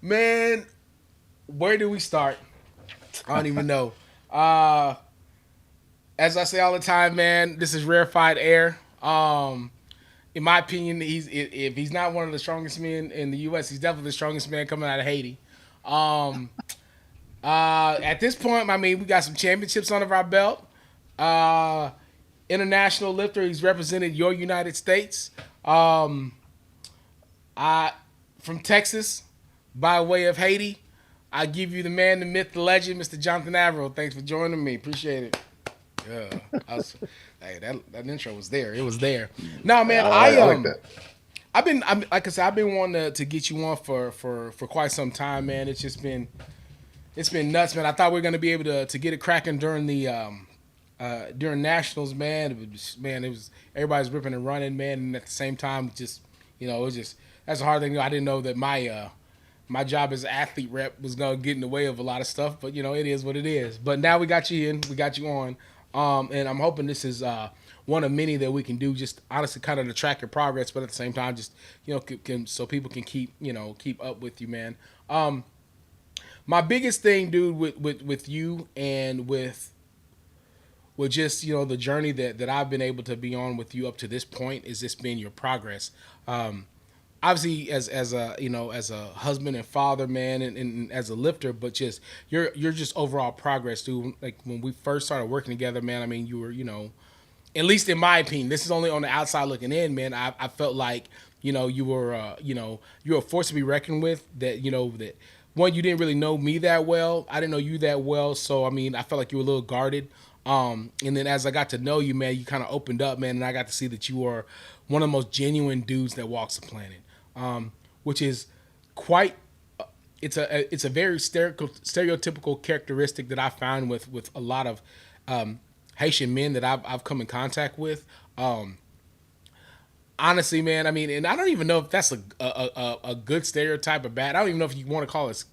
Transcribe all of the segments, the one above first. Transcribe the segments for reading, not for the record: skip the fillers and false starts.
Man, where do we start? I don't even know. Uh, as I say all the time, man, this is rarefied air. In my opinion, if he's not one of the strongest men in the U.S., he's definitely the strongest man coming out of Haiti. Um, at this point, I mean, we got some championships under our belt. Uh, International lifter, he's represented your United States. Um, I from Texas, by way of Haiti. I give you the man, the myth, the legend, Mr. Jonathan Avril. Thanks for joining me. Appreciate it. Yeah, hey, that intro was there. It was there. No, man, I like that. like I said, I've been wanting to get you on for quite some time, man. It's been nuts, man. I thought we were gonna be able to get it cracking during the during nationals, man. Man, it was everybody's ripping and running, man, and at the same time, just it was just that's a hard thing. I didn't know that my job as an athlete rep was gonna get in the way of a lot of stuff, but it is what it is. But now we got you in, we got you on, and I'm hoping this is one of many that we can do. Just honestly, kind of to track your progress, but at the same time, just so people can keep up with you, man. My biggest thing, dude, with you and with just the journey that I've been able to be on with you up to this point is just been your progress. Obviously as a as a husband and father, man, and as a lifter, but just you're just overall progress, dude. Like when we first started working together, man, I mean you were at least in my opinion, this is only on the outside looking in, man. I felt like you were you were a force to be reckoned with. That that one, you didn't really know me that well. I didn't know you that well, so I mean I felt like you were a little guarded. And then as I got to know you, man, you kind of opened up, man, and I got to see that you are one of the most genuine dudes that walks the planet, which is quite. It's a very stereotypical characteristic that I found with a lot of Haitian men that I've come in contact with. Honestly, man, I mean, and I don't even know if that's a good stereotype or bad. I don't even know if you want to call it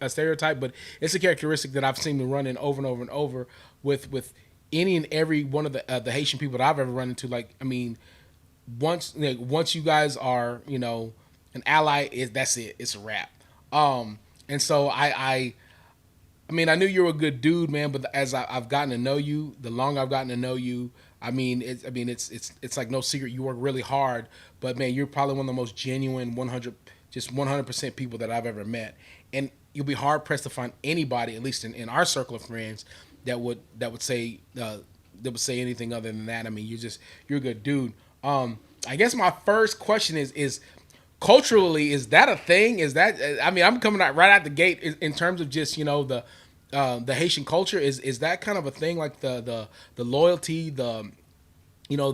a stereotype, but it's a characteristic that I've seen to run in over and over and over with any and every one of the Haitian people that I've ever run into. Like, I mean, once you guys are an ally, that's it. It's a wrap. And so I mean, I knew you were a good dude, man. But as I've gotten to know you, the longer I've gotten to know you, it's like no secret. You work really hard, but man, you're probably one of the most genuine 100% people that I've ever met. And you'll be hard pressed to find anybody, at least in our circle of friends, that would say anything other than that. I mean, you're a good dude. I guess my first question is culturally, is that a thing? Is that I mean, I'm coming out right out the gate in terms of just the Haitian culture. Is that kind of a thing, like the loyalty, the you know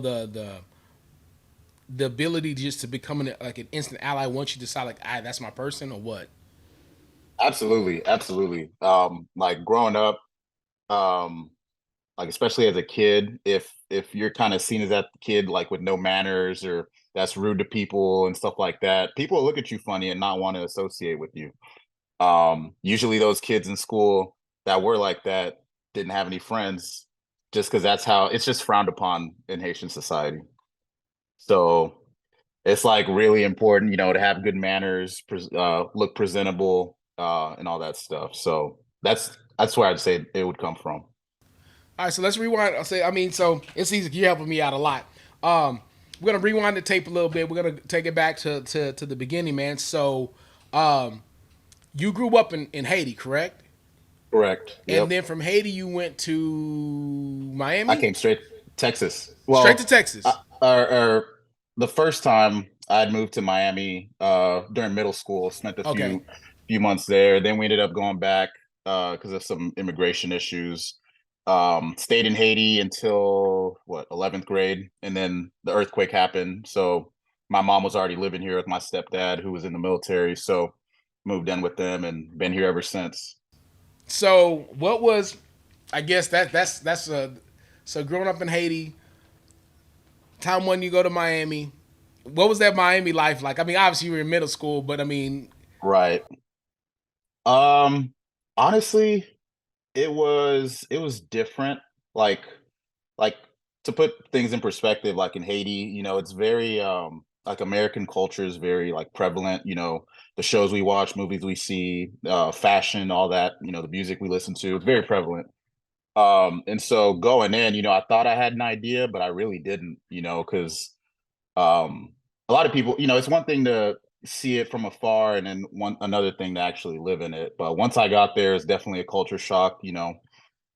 the ability just to become like an instant ally once you decide, like, that's my person, or what? Absolutely, absolutely. Like growing up, um, like especially as a kid, if you're kind of seen as that kid like with no manners or that's rude to people and stuff like that, people will look at you funny and not want to associate with you. Usually those kids in school that were like that didn't have any friends just because that's how it's just frowned upon in Haitian society. So it's like really important, to have good manners, look presentable, and all that stuff. So that's where I'd say it would come from. All right, so let's rewind. I'll say, I mean, so it's easy. You're helping me out a lot. We're gonna rewind the tape a little bit. We're gonna take it back to the beginning, man. So, um, you grew up in Haiti, correct? Correct. And Yep. then from Haiti, you went to I Miami, came straight Texas. straight to Well, Texas. the first time I'd moved to Miami during middle school, spent a Okay, few months there. Then we ended up going back because of some immigration issues. Stayed in Haiti until what 11th grade, and then the earthquake happened. So my mom was already living here with my stepdad, who was in the military. So moved in with them and been here ever since. so what was, I guess that's so growing up in Haiti, time when you go to Miami, what was that Miami life like? I mean, obviously you were in middle school, but I mean, Right. Um, Honestly, it was different. Like like to put things in perspective, like in Haiti, it's very like American culture is very like prevalent. The shows we watch, movies we see, fashion, all that. The music we listen to, it's very prevalent. And so going in, I thought I had an idea, but I really didn't. Because a lot of people, it's one thing to see it from afar, and then one another thing to actually live in it. But once I got there, it's definitely a culture shock. It's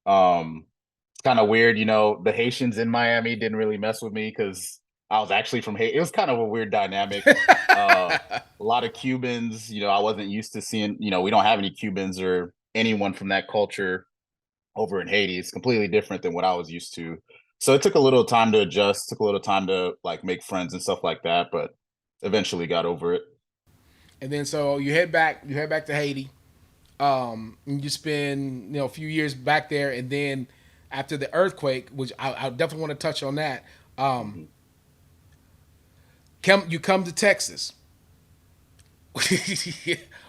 kind of weird. The Haitians in Miami didn't really mess with me because I was actually from Haiti. It was kind of a weird dynamic. A lot of Cubans, I wasn't used to seeing, we don't have any Cubans or anyone from that culture over in Haiti. It's completely different than what I was used to. So it took a little time to adjust, took a little time to like make friends and stuff like that, but eventually got over it. And then so you head back to Haiti. And you spend a few years back there, and then after the earthquake, which I definitely want to touch on that. Um, Mhm. you come to Texas.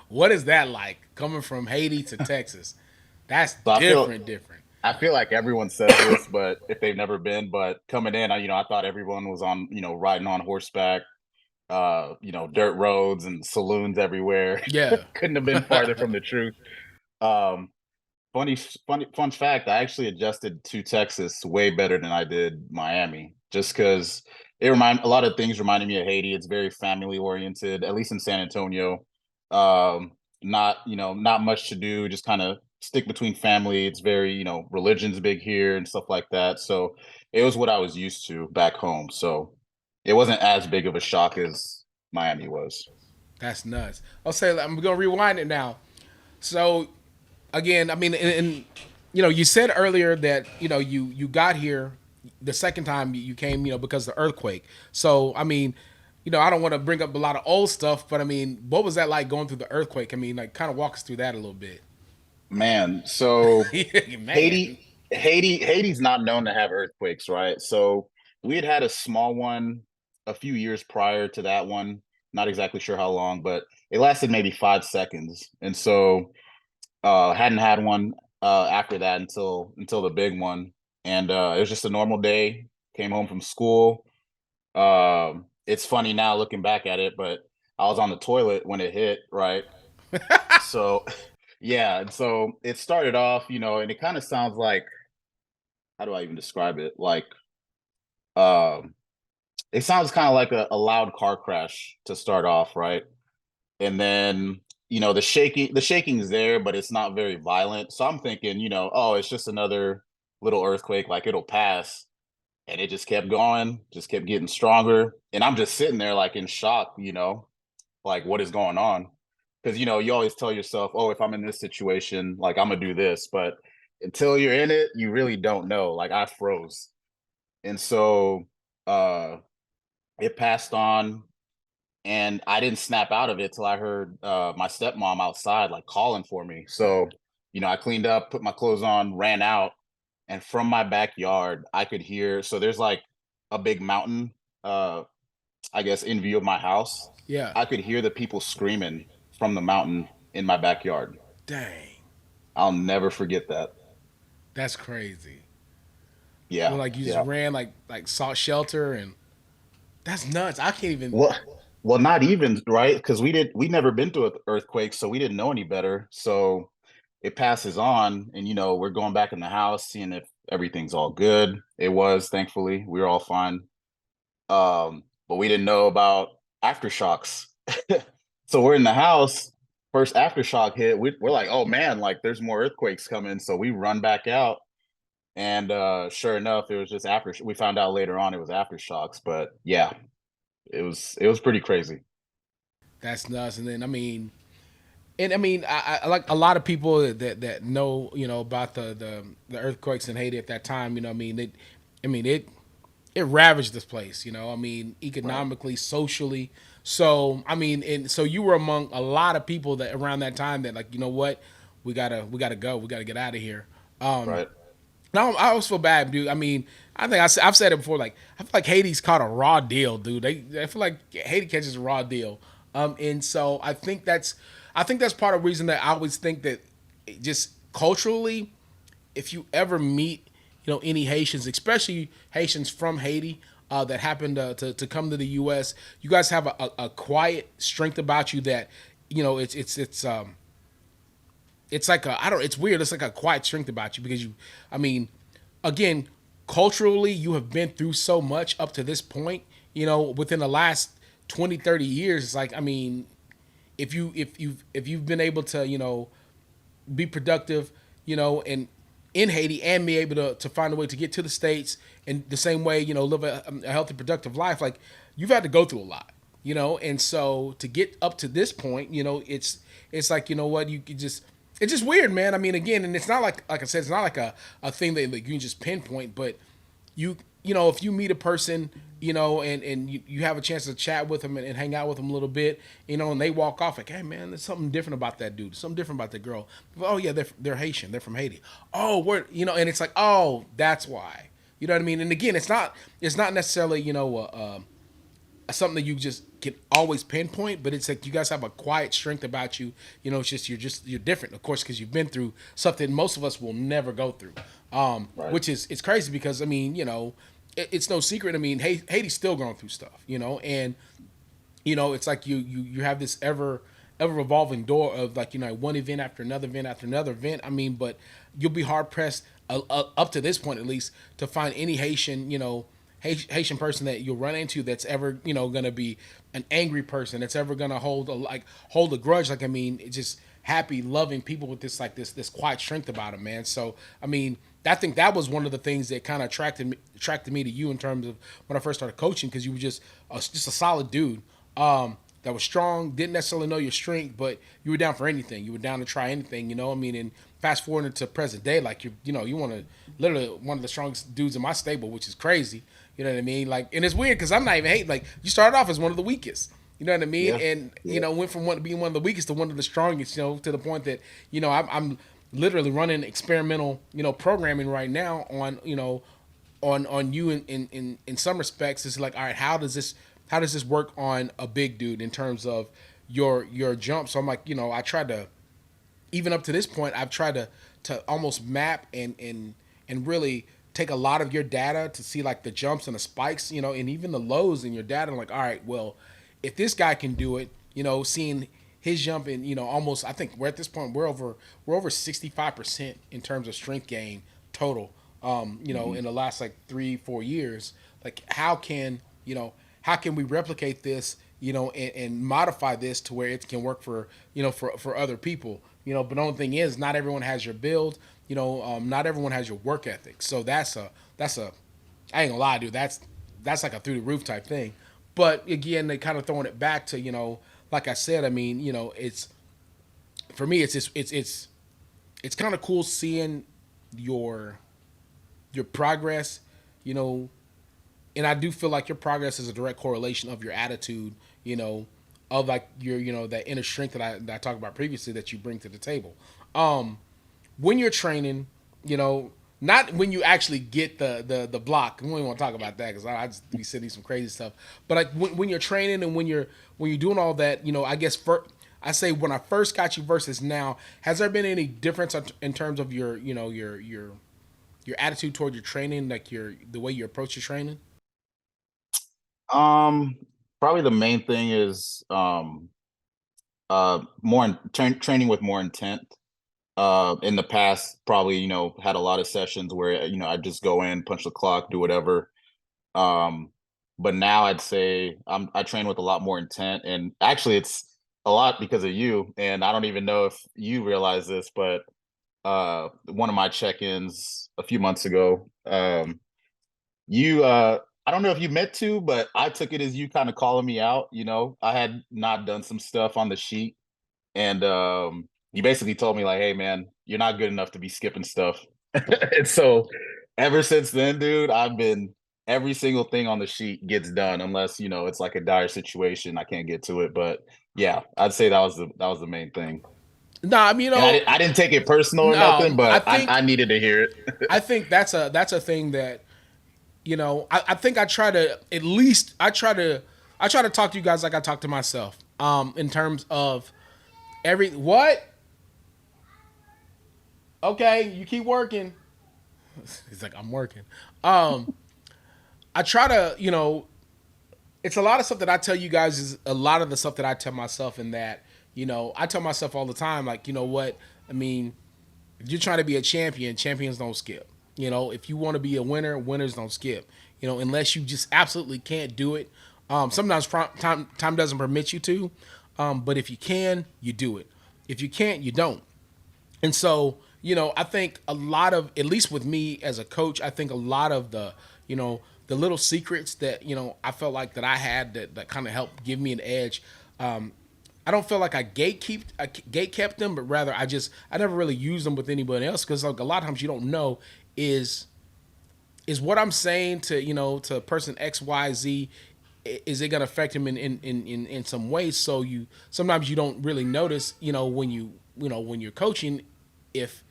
What is that like coming from Haiti to Texas? That's So different, different. I feel like everyone says this, but if they've never been, but coming in, I thought everyone was on, riding on horseback, dirt roads and saloons everywhere. Yeah. Couldn't have been farther from the truth. Um, funny fun fact, I actually adjusted to Texas way better than I did Miami, just because a lot of things reminded me of Haiti. It's very family oriented, at least in San Antonio. Um, not much to do, just kind of stick between family. It's very, religion's big here and stuff like that. So it was what I was used to back home. So it wasn't as big of a shock as Miami was. That's nuts. I'll say I'm gonna rewind it now. So again, I mean, and you said earlier that you got here the second time you came, because of the earthquake. So I mean, I don't want to bring up a lot of old stuff, but I mean, what was that like going through the earthquake? I mean, like, kind of walk us through that a little bit. Man, so Man. Haiti's not known to have earthquakes, right? So we had a small one a few years prior to that one. Not exactly sure how long, but it lasted maybe 5 seconds. And so hadn't had one after that until the big one. And it was just a normal day. Came home from school. It's funny now looking back at it, but I was on the toilet when it hit, right? So yeah, and so it started off, and it kind of sounds like, how do I even describe it? Like, um, it sounds kind of like a loud car crash to start off, right? And then, the shaking is there, but it's not very violent. So I'm thinking, oh, it's just another little earthquake, like it'll pass. And it just kept going, just kept getting stronger. And I'm just sitting there like in shock, like what is going on? Because you always tell yourself, oh, if I'm in this situation, like I'm gonna do this. But until you're in it, you really don't know. Like I froze. And so uh it passed on, and I didn't snap out of it till I heard my stepmom outside like calling for me. So, I cleaned up, put my clothes on, ran out, and from my backyard, I could hear. So there's like a big mountain, uh, I guess, in view of my house. Yeah. I could hear the people screaming from the mountain in my backyard. Dang. I'll never forget that. That's crazy. Well, Yeah, like you just yeah. ran like sought shelter, and that's nuts. I can't even. Well, well, not even right, because we never been to an earthquake, so we didn't know any better. So it passes on, and we're going back in the house, seeing if everything's all good. It was, thankfully, we were all fine. But we didn't know about aftershocks. So we're in the house. First aftershock hit. We're like, oh man, like there's more earthquakes coming. So we run back out, and sure enough, it was just after. We found out later on it was aftershocks. But yeah, it was pretty crazy. That's nuts. And then I mean, I like a lot of people that know about the earthquakes in Haiti at that time. I mean it ravaged this place. I mean, Right. economically, socially. So I mean, and so you were among a lot of people that around that time that, like, what, we gotta go, we gotta get out of here. Right. Now I always feel bad, dude. I mean, I think I've said it before. Like, I feel like Haiti's caught a raw deal, dude. I feel like Haiti catches a raw deal. And so I think that's part of the reason that I always think that, just culturally, if you ever meet any Haitians, especially Haitians from Haiti, that happened to come to the U.S. You guys have a quiet strength about you that, it's like a I don't it's weird. It's like a quiet strength about you because I mean, again, culturally you have been through so much up to this point. Within the last 20, 30 years, it's like, I mean, if you've been able to be productive, and in Haiti, and be able to find a way to get to the States and the same way, live a healthy, productive life. Like, you've had to go through a lot, and so to get up to this point, it's like, what, you could just, it's just weird, man. I mean, again, and it's not like I said, it's not like a thing that like, you can just pinpoint, but if you meet a person, and you have a chance to chat with them and hang out with them a little bit, and they walk off like, hey man, there's something different about that dude, something different about the girl. Oh yeah, they're Haitian, they're from Haiti. Oh, we're and it's like, oh, that's why. You know what I mean? And again, it's not necessarily something that you just can always pinpoint, but it's like you guys have a quiet strength about you. It's you're different, of course, because you've been through something most of us will never go through. Right. Which is it's crazy because I mean, it's no secret. I mean, Haiti's still going through stuff, and it's like you have this ever revolving door of like one event after another event after another event. I mean, but you'll be hard pressed up to this point at least to find any Haitian Haitian person that you'll run into that's ever gonna be an angry person that's ever gonna hold a grudge. Like, I mean, it's just happy, loving people with this quiet strength about them, man. So I mean, I think that was one of the things that kind of attracted me to you in terms of when I first started coaching, because you were just a solid dude. That was strong, didn't necessarily know your strength, but you were down for anything. You were down to try anything, I mean, and fast forward into present day, like you want to literally one of the strongest dudes in my stable, which is crazy. You know what I mean? Like, and it's weird because I'm not even hating. Like, you started off as one of the weakest. You know what I mean? Yeah. And Yeah. went from being one of the weakest to one of the strongest. To the point that I'm literally running experimental programming right now on on you in some respects. It's like, all right, how does this work on a big dude in terms of your jump? So I'm like, I tried to, even up to this point, I've tried to almost map and really take a lot of your data to see like the jumps and the spikes, and even the lows in your data. I'm like, all right, well, if this guy can do it, seeing his jump and almost, I think we're at this point we're over 65% in terms of strength gain total. Hmm. In the last like 3-4 years, like how can we replicate this, and modify this to where it can work for for other people. But the only thing is, not everyone has your build. Not everyone has your work ethic. So that's a I ain't gonna lie, dude. That's like a through the roof type thing. But again, they kind of throwing it back to like I said. I mean, it's for me. It's just it's kind of cool seeing your your progress. You know, and I do feel like your progress is a direct correlation of your attitude. Of like your that inner strength that I talked about previously that you bring to the table. When you're training, you know, not when you actually get the block. We don't even want to talk about that because I just be sending some crazy stuff. But like when you're training and when you're doing all that, I guess I say when I first got you versus now, has there been any difference in terms of your your attitude toward your training, like the way you approach your training? Um, Probably the main thing is training with more intent. In the past, probably had a lot of sessions where I just go in, punch the clock, do whatever. Um, but now I'd say I train with a lot more intent, and actually, it's a lot because of you. And I don't even know if you realize this, but one of my check-ins a few months ago, you I don't know if you meant to, but I took it as you kind of calling me out. I had not done some stuff on the sheet, and you basically told me like, "Hey, man, you're not good enough to be skipping stuff." And so, ever since then, dude, I've been every single thing on the sheet gets done, unless it's like a dire situation, I can't get to it. But yeah, I'd say that was the main thing. No, I mean, And I didn't take it personal or nothing, no, I but I think needed to hear it. I think that's a thing that I think I try to at least I try to talk to you guys like I talk to myself. In terms of every what? Okay, you keep working. He's like, I'm working. Um, I try to, it's a lot of stuff that I tell you guys is a lot of the stuff that I tell myself, in that, I tell myself all the time, like, you know what? I mean, if you're trying to be a champion, champions don't skip. If you want to be a winner, winners don't skip. Unless you just absolutely can't do it. Sometimes time doesn't permit you to, but if you can, you do it. If you can't, you don't. And so, I think a lot of, at least with me as a coach, I think a lot of the little secrets that, I felt like that I had that kind of helped give me an edge. I don't feel like I gate kept them, but rather I never really used them with anybody else, because like a lot of times you don't know is is what I'm saying to to person X Y Z, is it going to affect him in some ways. So you sometimes you don't really notice when when you're coaching, if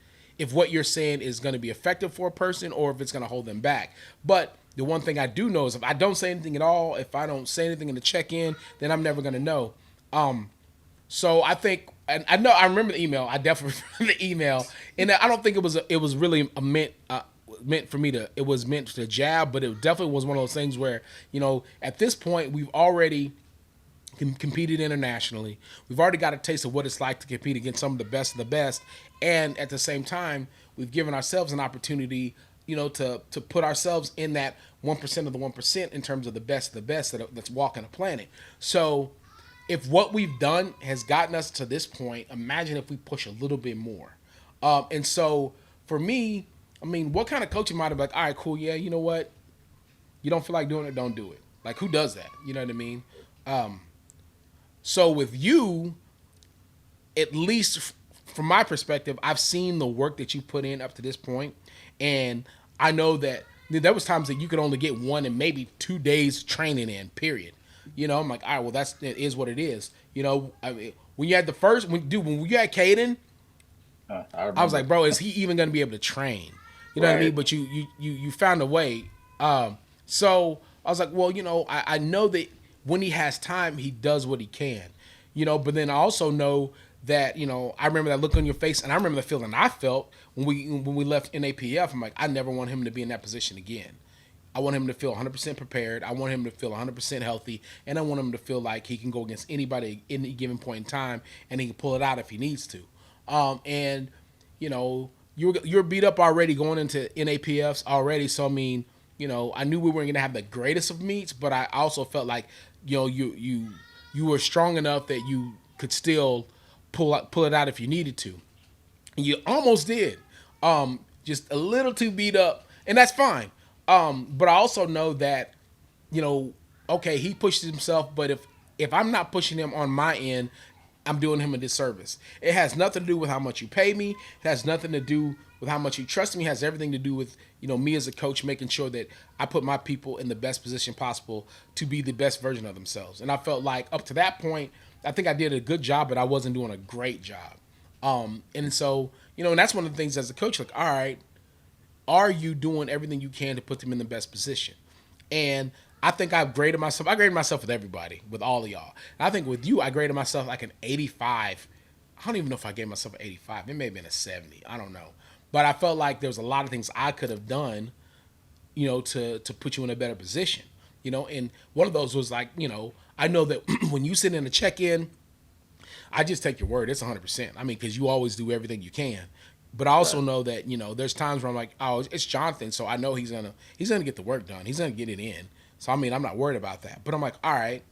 what you're saying is going to be effective for a person or if it's going to hold them back. But the one thing I do know is, if I don't say anything at all, if I don't say anything in the check-in, then I'm never going to know. So I think, and I know I remember the email. I definitely remember the email, and I don't think it was really meant for me to. It was meant to jab, but it definitely was one of those things where at this point we've already competed internationally. We've already got a taste of what it's like to compete against some of the best, and at the same time, we've given ourselves an opportunity, to put ourselves in that 1% of the 1% in terms of the best that's walking the planet. So, if what we've done has gotten us to this point, imagine if we push a little bit more. And so, for me, I mean, what kind of coaching might have been like, all right, cool, yeah, you know what? You don't feel like doing it, don't do it. Like, who does that? You know what I mean? So with you, at least from my perspective, I've seen the work that you put in up to this point, and I know that there was times that you could only get 1 and maybe 2 days training in. Period. I'm like, all right, well, it is what it is. I mean, when you had the first, when you had Caden, I I was remember. like, bro, is he even going to be able to train? You know what I mean? Right. But you found a way. So I was like, well, I know that when he has time, he does what he can. But then I also know that I remember that look on your face, and I remember the feeling I felt when we left NAPF. I'm like, I never want him to be in that position again. I want him to feel 100% prepared. I want him to feel 100% healthy, and I want him to feel like he can go against anybody at any given point in time, and he can pull it out if he needs to. And you're beat up already going into NAPFs already. So I mean, I knew we weren't gonna have the greatest of meets, but I also felt like you were strong enough that you could still pull it out if you needed to. And you almost did. Just a little too beat up, and that's fine. But I also know that you know, okay, he pushed himself, but if I'm not pushing him on my end, I'm doing him a disservice. It has nothing to do with how much you pay me. It has nothing to do with how much you trust me. It has everything to do with me as a coach, making sure that I put my people in the best position possible to be the best version of themselves. And I felt like up to that point, I think I did a good job, but I wasn't doing a great job. And so and that's one of the things as a coach, like, all right, are you doing everything you can to put them in the best position? And I think I've graded myself. I graded myself with everybody, with all of y'all. And I think with you, I graded myself like an 85. I don't even know if I gave myself an 85. It may have been a 70. I don't know. But I felt like there was a lot of things I could have done, to put you in a better position. And one of those was like, I know that when you sit in a check-in, I just take your word. It's 100%. I mean, because you always do everything you can. But I also Right. know that there's times where I'm like, oh, it's Jonathan, so I know he's gonna get the work done. He's gonna get it in. So I mean, I'm not worried about that. But I'm like, all right,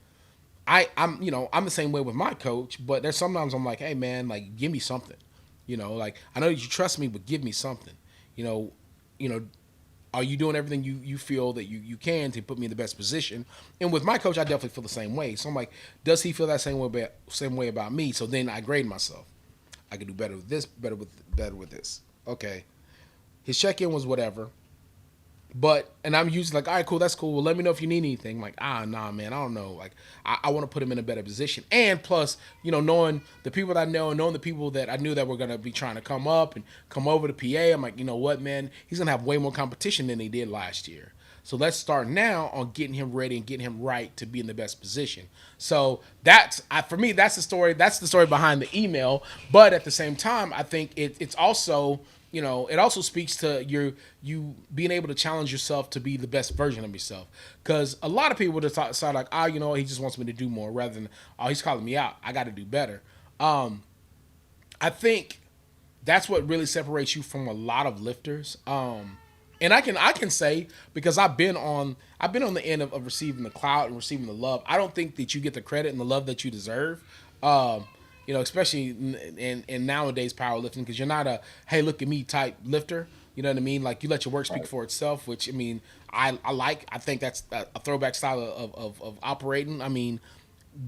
I'm the same way with my coach. But there's sometimes I'm like, hey man, like give me something. Like I know that you trust me, but give me something. You know, you know, are you doing everything you feel that you can to put me in the best position? And with my coach, I definitely feel the same way. So I'm like, does he feel that same way about me? So then I grade myself. I could do better with this, better with this. Okay. His check in was whatever. But and I'm usually like, all right, cool, that's cool. Well, let me know if you need anything. I'm like, nah, man, I don't know. Like, I want to put him in a better position. And plus, knowing the people that I know, and knowing the people that I knew that were gonna be trying to come up and come over to PA, I'm like, you know what, man, he's gonna have way more competition than he did last year. So let's start now on getting him ready and getting him right to be in the best position. So for me, that's the story. That's the story behind the email. But at the same time, I think it's also it also speaks to you being able to challenge yourself to be the best version of yourself. Because a lot of people would have thought like, oh, he just wants me to do more, rather than, oh, he's calling me out, I got to do better. I think that's what really separates you from a lot of lifters. And I can say, because I've been on the end of receiving the clout and receiving the love. I don't think that you get the credit and the love that you deserve. Especially in nowadays powerlifting, because you're not a hey, look at me type lifter. You know what I mean? Like, you let your work speak Right. for itself, which, I mean, I like. I think that's a throwback style of operating. I mean,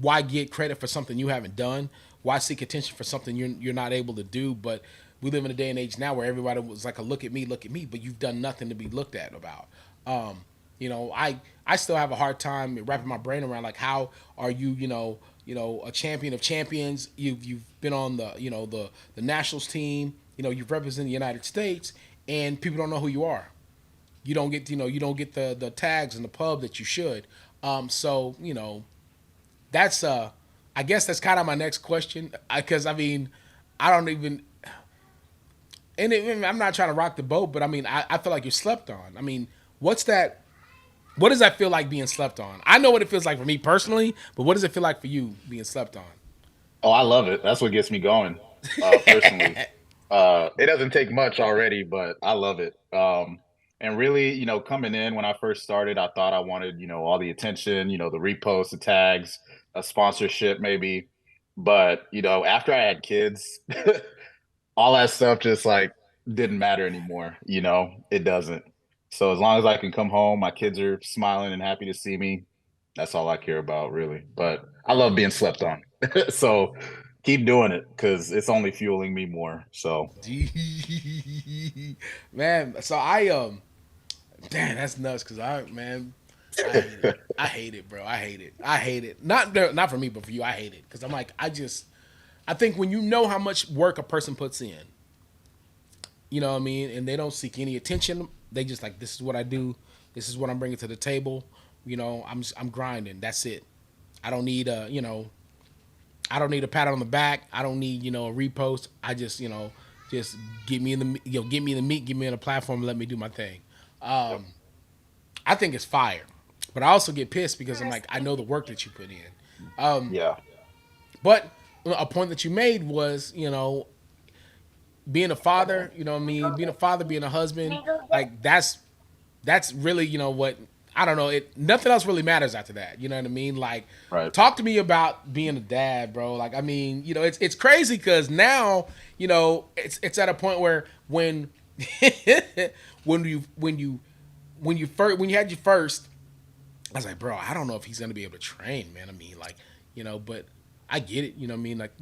why get credit for something you haven't done? Why seek attention for something you're not able to do? But we live in a day and age now where everybody was like a look at me, but you've done nothing to be looked at about. I still have a hard time wrapping my brain around, like, how are you a champion of champions? You've been on the nationals team. You've represented the United States, and people don't know who you are. You don't get the tags in the pub that you should. So that's I guess that's kind of my next question, because I mean, I don't even, I'm not trying to rock the boat, but I mean, I feel like you're slept on. I mean, what's that? What does that feel like, being slept on? I know what it feels like for me personally, but what does it feel like for you being slept on? Oh, I love it. That's what gets me going. Personally, it doesn't take much already, but I love it. And really, coming in when I first started, I thought I wanted, all the attention, the reposts, the tags, a sponsorship maybe. But after I had kids, all that stuff just like didn't matter anymore. It doesn't. So as long as I can come home, my kids are smiling and happy to see me. That's all I care about, really. But I love being slept on. So keep doing it because it's only fueling me more. So Man, so damn, that's nuts. Cause I hate it. I hate it, bro. I hate it. I hate it. Not for me, but for you, I hate it. Cause I'm like, I think when you know how much work a person puts in, you know what I mean, and they don't seek any attention. They just like, this is what I do. This is what I'm bringing to the table. I'm grinding. That's it. I don't need I don't need a pat on the back. I don't need a repost. I just get me in the get me in the meat, get me in a platform, and let me do my thing. yep. I think it's fire, but I also get pissed because I'm like, I know the work that you put in. Yeah. But a point that you made was, being a father. You know what I mean? Being a father, being a husband, like, that's really, what, I don't know. Nothing else really matters after that. You know what I mean? Like, Right. talk to me about being a dad, bro. Like, I mean, it's crazy because now, it's at a point where when when you had your first, I was like, bro, I don't know if he's gonna be able to train, man. I mean, like, but I get it. You know what I mean? Like,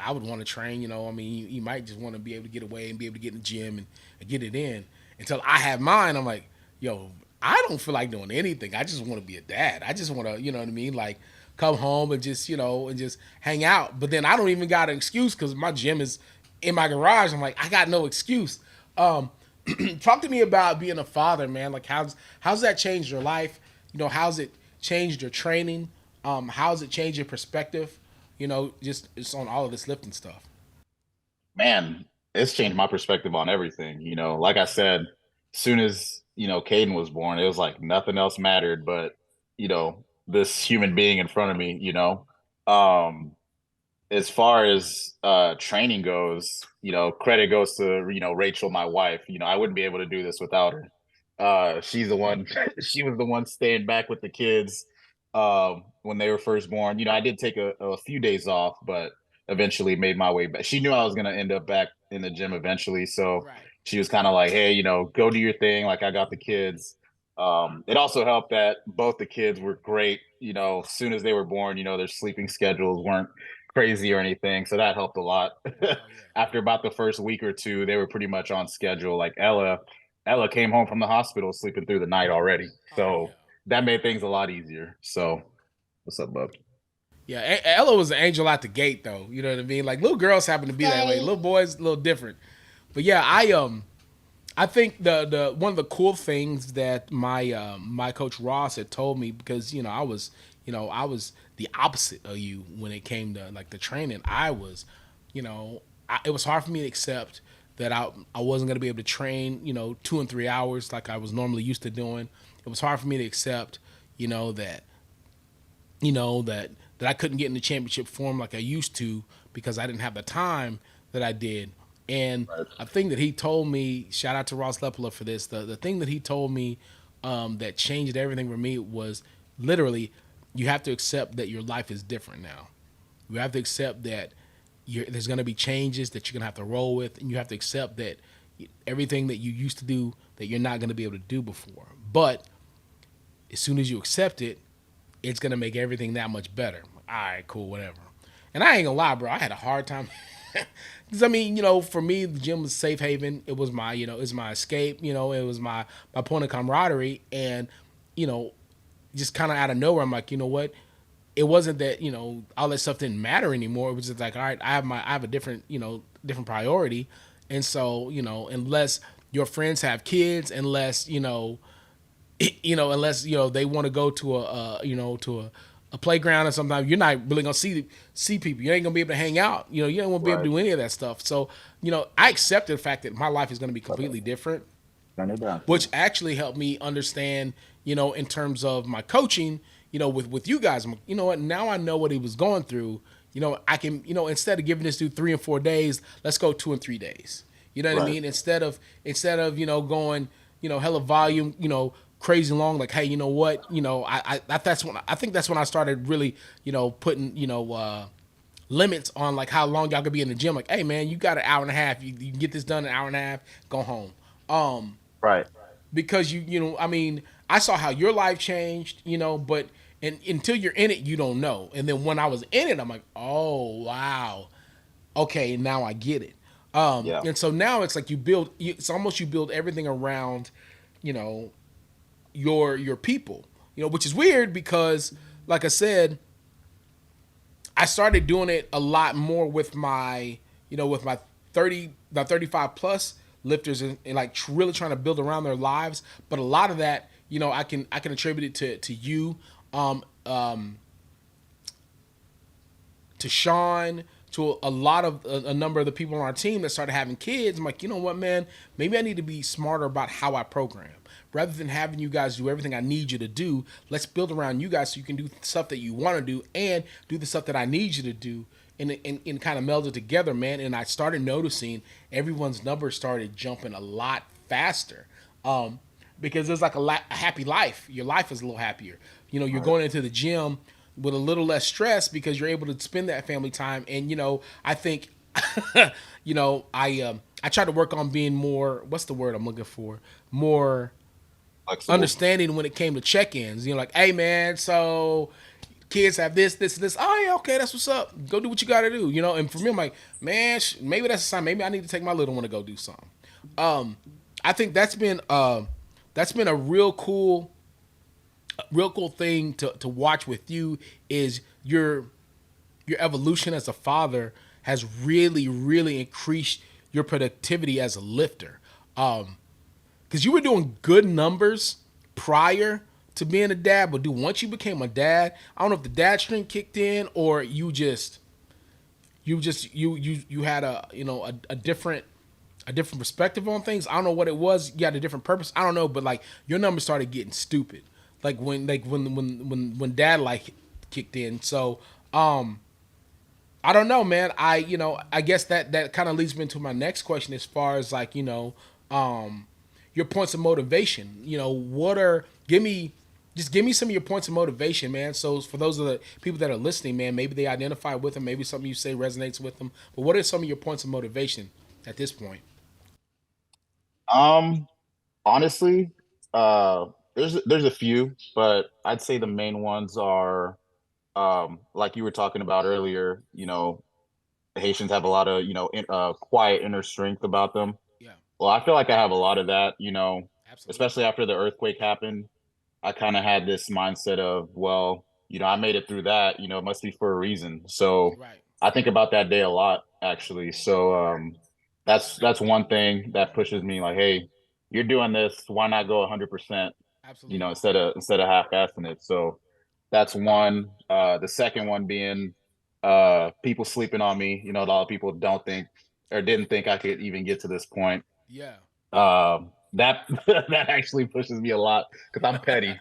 I would want to train. I mean, you might just want to be able to get away and be able to get in the gym and get it in. Until I have mine, I'm like, yo, I don't feel like doing anything. I just want to be a dad. I just want to, you know what I mean? Like, come home and just, and just hang out. But then I don't even got an excuse because my gym is in my garage. I'm like, I got no excuse. Um, Talk to me about being a father, man. Like, how's that changed your life? How's it changed your training? How's it changed your perspective? Just on all of this lifting stuff. Man, it's changed my perspective on everything. Like I said, as soon as, Caden was born, it was like nothing else mattered but, this human being in front of me, Um, as far as training goes, credit goes to Rachel, my wife. I wouldn't be able to do this without her. She's the one. She was the one staying back with the kids when they were first born. I did take a few days off, but eventually made my way back. She knew I was going to end up back in the gym eventually, so Right. she was kind of like, "Hey, go do your thing. Like I got the kids." It also helped that both the kids were great. As soon as they were born, their sleeping schedules weren't crazy or anything. So that helped a lot. Oh yeah. After about the first week or two, they were pretty much on schedule. Like Ella came home from the hospital sleeping through the night already. Oh yeah. So that made things a lot easier. So what's up, bub? Yeah. Ella was an angel out the gate, though. You know what I mean? Like, little girls happen to be that way. Little boys, a little different. But yeah, I think the one of the cool things that my coach Ross had told me, because I was the opposite of you when it came to like the training. It was hard for me to accept that I wasn't going to be able to train, 2 and 3 hours like I was normally used to doing. It was hard for me to accept, you know, that you know that that I couldn't get in the championship form like I used to because I didn't have the time that I did. And Right. a thing that he told me, shout out to Ross Lepela for this. The thing that he told me that changed everything for me was literally you have to accept that your life is different now. You have to accept that there's going to be changes that you're going to have to roll with, and you have to accept that everything that you used to do that you're not going to be able to do before. But as soon as you accept it, it's gonna make everything that much better. All right, cool, whatever. And I ain't gonna lie, bro. I had a hard time. Because I mean, for me, the gym was safe haven. It was my, it was my escape. It was my point of camaraderie. And you know, just kind of out of nowhere, I'm like, you know what? It wasn't that all that stuff didn't matter anymore. It was just like, all right, I have a different different priority. And so unless your friends have kids, unless unless they want to go to a playground or something, you're not really gonna see people. You ain't gonna be able to hang out. You don't want to be able to Right. do any of that stuff. So I accepted the fact that my life is gonna be Brother, completely different, turn it down, which please. actually helped me understand, in terms of my coaching, with you guys. You know what? Now I know what he was going through. I can, instead of giving this dude 3 and 4 days, let's go 2 and 3 days. You know what I Right. mean? Instead of going, hella volume, crazy long. Like, hey, you know what? I think that's when I started really, putting, limits on like how long y'all could be in the gym. Like, hey, man, you got an hour and a half. You can get this done in an hour and a half. Go home. Right. Because I mean, I saw how your life changed, but and until you're in it, you don't know. And then when I was in it, I'm like, oh wow, okay, now I get it. Yeah. And so now it's like it's almost you build everything around, you know, your people, which is weird because, like I said, I started doing it a lot more with my 35 plus lifters and like really trying to build around their lives. But a lot of that, I can attribute it to you, um, um, to Sean, to a lot of a number of the people on our team that started having kids. I'm like, you know what, man? Maybe I need to be smarter about how I program. Rather than having you guys do everything I need you to do, let's build around you guys so you can do stuff that you want to do and do the stuff that I need you to do, and kind of meld it together, man. And I started noticing everyone's numbers started jumping a lot faster. Because there's like a happy life. Your life is a little happier. You're Right. going into the gym with a little less stress because you're able to spend that family time. And I think, I try to work on being more. What's the word I'm looking for? More Flexible. understanding when it came to check-ins. Like, hey man, so kids have this, this, this. Oh yeah, okay, that's what's up. Go do what you got to do. And for me, I'm like, man, maybe that's a sign. Maybe I need to take my little one to go do something. I think that's been a real cool thing to watch with you is your evolution as a father has really really increased your productivity as a lifter. Because you were doing good numbers prior to being a dad, but dude, once you became a dad, I don't know if the dad string kicked in or you had a different perspective on things. I don't know what it was. You had a different purpose. I don't know, but like your numbers started getting stupid. When dad like kicked in. So I don't know, man. I guess that kind of leads me into my next question as far as like, your points of motivation. What are give me some of your points of motivation, man. So for those of the people that are listening, man, maybe they identify with them, maybe something you say resonates with them. But what are some of your points of motivation at this point? Um, Honestly, uh, there's a few, but I'd say the main ones are like you were talking about earlier. Haitians have a lot of quiet inner strength about them. Yeah, Well, I feel like I have a lot of that. absolutely. Especially after the earthquake happened. I kind of had this mindset of, well, I made it through that, it must be for a reason. So Right. I think about that day a lot, actually. So that's one thing that pushes me like, hey, you're doing this, why not go 100%, Absolutely. instead of half-assing it. So that's one. The second one being people sleeping on me. A lot of people don't think or didn't think I could even get to this point. Yeah. That that actually pushes me a lot because I'm petty.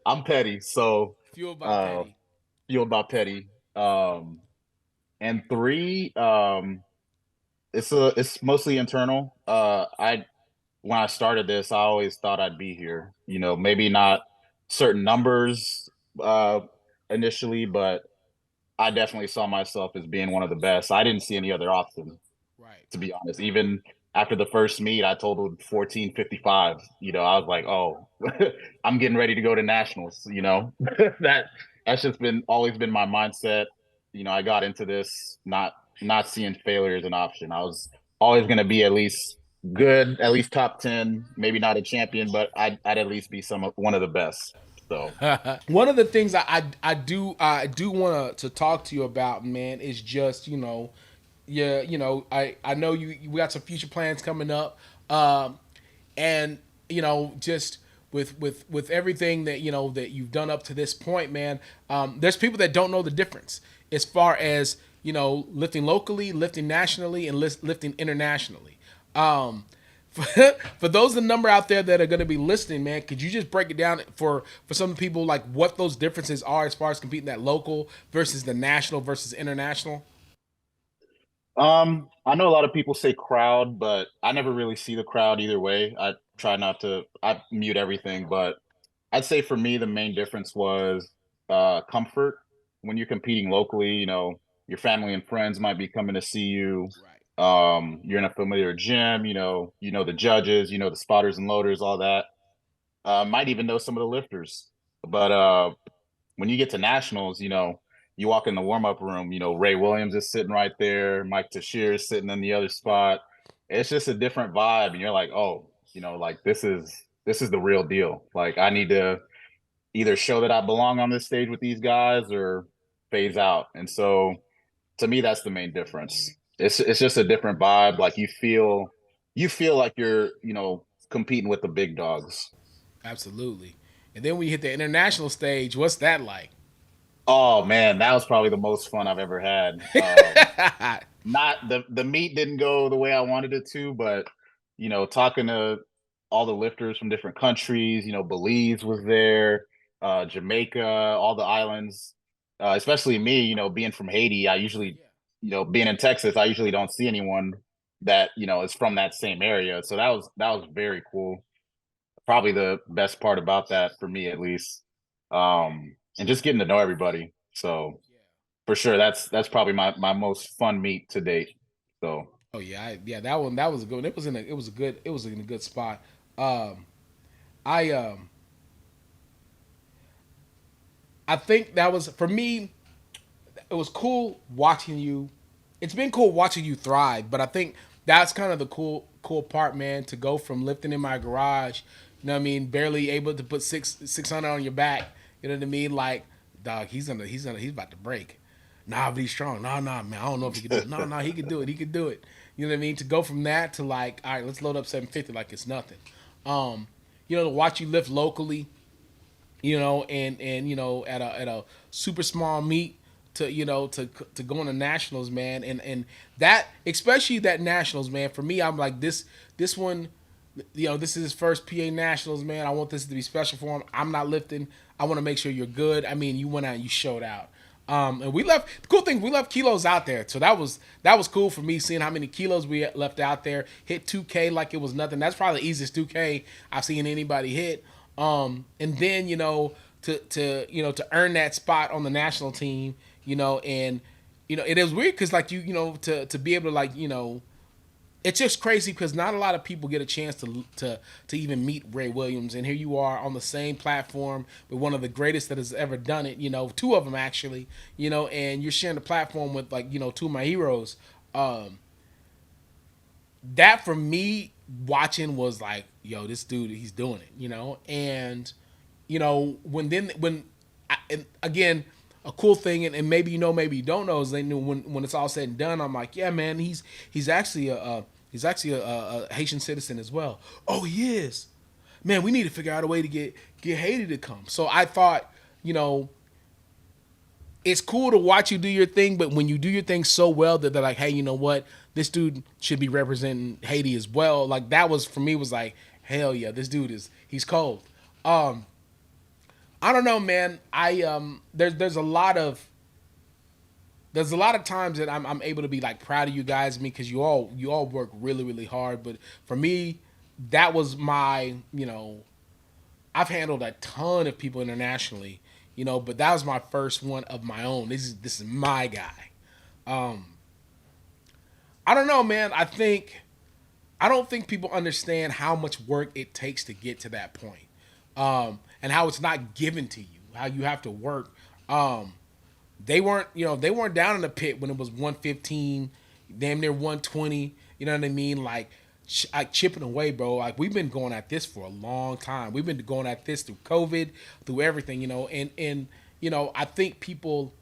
I'm petty, so Fueled by uh, petty. fueled by petty. And three, it's mostly internal. I when I started this, I always thought I'd be here. You know, maybe not certain numbers uh initially, but I definitely saw myself as being one of the best. I didn't see any other option, Right. to be honest. Even after the first meet, I totaled 14:55. You know, I was like, oh, I'm getting ready to go to nationals. You know, that that's just been always been my mindset. You know, I got into this not seeing failure as an option. I was always going to be at least good, at least top 10, maybe not a champion, but I'd at least be one of the best. So, One of the things I do want to talk to you about, man, is just yeah, I know we got some future plans coming up, and just with everything that that you've done up to this point, man. There's people that don't know the difference as far as lifting locally, lifting nationally, and lifting internationally. Um, for those the number out there that are going to be listening, man, could you just break it down for some people, like what those differences are as far as competing that local versus the national versus international? I know a lot of people say crowd, but I never really see the crowd either way. I try not to, I mute everything, but I'd say for me, the main difference was comfort. When you're competing locally, you know, your family and friends might be coming to see you. Right. You're in a familiar gym, you know the judges, you know the spotters and loaders, all that. Might even know some of the lifters. But when you get to nationals, you know, you walk in the warm up room, you know, Ray Williams is sitting right there, Mike Tashir is sitting in the other Yep. spot. It's just a different vibe, and you're like, oh, you know, like this is the real deal. Like I need to either show that I belong on this stage with these guys or phase out. And so to me, that's the main difference. It's just a different vibe. Like you feel like you're, you know, competing with the big dogs. Absolutely. And then when you hit the international stage, what's that like? Oh man, that was probably the most fun I've ever had. Not the meet didn't go the way I wanted it to, but you know, talking to all the lifters from different countries, you know, Belize was there, Jamaica, all the islands, especially me, you know, being from Haiti, I usually, Yeah. you know, being in Texas, I usually don't see anyone that, you know, is from that same area. So that was very cool. Probably the best part about that for me at least. And just getting to know everybody. So Yeah. for sure, that's probably my most fun meet to date. So Oh yeah, yeah. That was a good one. It was in a good spot. Um, I I think that was for me. It was cool watching you. It's been cool watching you thrive, but I think that's kind of the cool part, man. To go from lifting in my garage, what I mean, barely able to put 600 on your back. You know what I mean? Like, dog, he's about to break. Nah, but he's strong. Nah, man. I don't know if he can do it. Nah, he could do it. He could do it. You know what I mean? To go from that to like, all right, let's load up 750 like it's nothing. Um, to watch you lift locally, and at a super small meet to to go into nationals, man, and that especially that nationals, man. For me, I'm like this one, this is his first PA nationals, man. I want this to be special for him. I'm not lifting. I want to make sure you're good. I mean, you went out and you showed out. And we left. The cool thing, we left kilos out there, so that was cool for me seeing how many kilos we left out there. Hit 2K like it was nothing. That's probably the easiest 2K I've seen anybody hit. And then to earn that spot on the national team, and it is weird because like to be able to like it's just crazy because not a lot of people get a chance to even meet Ray Williams, and here you are on the same platform with one of the greatest that has ever done it. Two of them actually. And you're sharing the platform with like two of my heroes. That for me watching was like, yo, this dude, he's doing it. And when and again, a cool thing, and maybe maybe you don't know, is they knew when it's all said and done. I'm like, yeah, man, he's actually a Haitian citizen as well. Oh, he is. Man, we need to figure out a way to get Haiti to come. So I thought, you know, it's cool to watch you do your thing, but when you do your thing so well that they're like, hey, you know what? this dude should be representing Haiti as well. Like that was for me was like hell yeah, this dude he's cold. Um, I don't know, man. There's a lot of times that I'm able to be like proud of you guys, me because you all work really hard. But for me, that was my I've handled a ton of people internationally, but that was my first one of my own. This is my guy. Um, I don't know, man. I don't think people understand how much work it takes to get to that point, and how it's not given to you. How you have to work. They weren't down in the pit when it was 115, damn near 120. You know what I mean? Like chipping away, bro. Like we've been going at this for a long time. We've been going at this through COVID, through everything. And I think people